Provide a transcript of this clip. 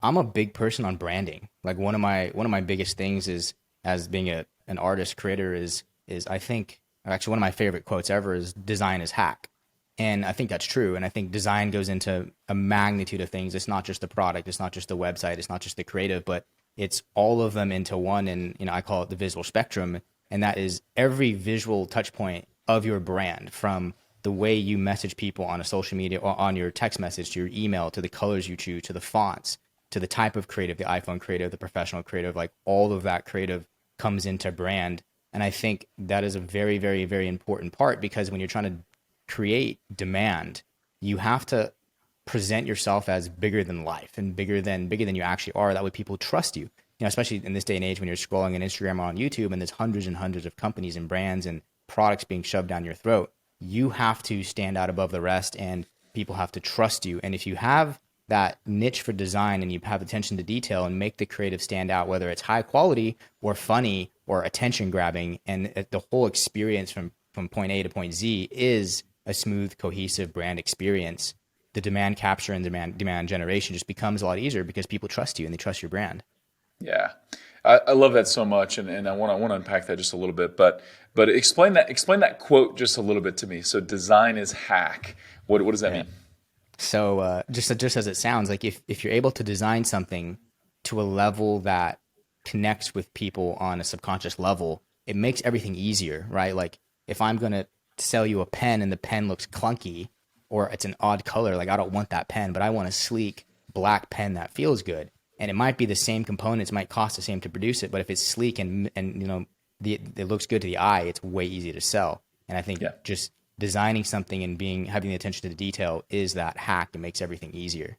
I'm a big person on branding. Like one of my biggest things is as being an artist creator is I think actually one of my favorite quotes ever is design is hack. And I think that's true. And I think design goes into a magnitude of things. It's not just the product, it's not just the website, it's not just the creative, but it's all of them into one. And I call it the visual spectrum. And that is every visual touch point of your brand, from the way you message people on a social media or on your text message to your email to the colors you choose to the fonts to the type of creative, the iPhone creative, the professional creative, like all of that creative comes into brand. And I think that is a very, very, very important part because when you're trying to create demand, you have to present yourself as bigger than life and bigger than you actually are. That way people trust you. Especially in this day and age when you're scrolling on Instagram or on YouTube and there's hundreds and hundreds of companies and brands and products being shoved down your throat. You have to stand out above the rest and people have to trust you. And if you have that niche for design and you have attention to detail and make the creative stand out, whether it's high quality or funny or attention grabbing, and the whole experience from point A to point Z is a smooth, cohesive brand experience, the demand capture and demand generation just becomes a lot easier because people trust you and they trust your brand. Yeah, I love that so much, and I want to unpack that just a little bit. But explain that quote just a little bit to me. So design is hack. What does that Yeah. mean? So just as it sounds, like if you're able to design something to a level that connects with people on a subconscious level, it makes everything easier, right? Like if I'm gonna sell you a pen and the pen looks clunky or it's an odd color, like I don't want that pen, but I want a sleek black pen that feels good. And it might be the same components, might cost the same to produce it, but if it's sleek and it looks good to the eye, it's way easier to sell. And I think Yeah. just designing something and being having the attention to the detail is that hack that makes everything easier.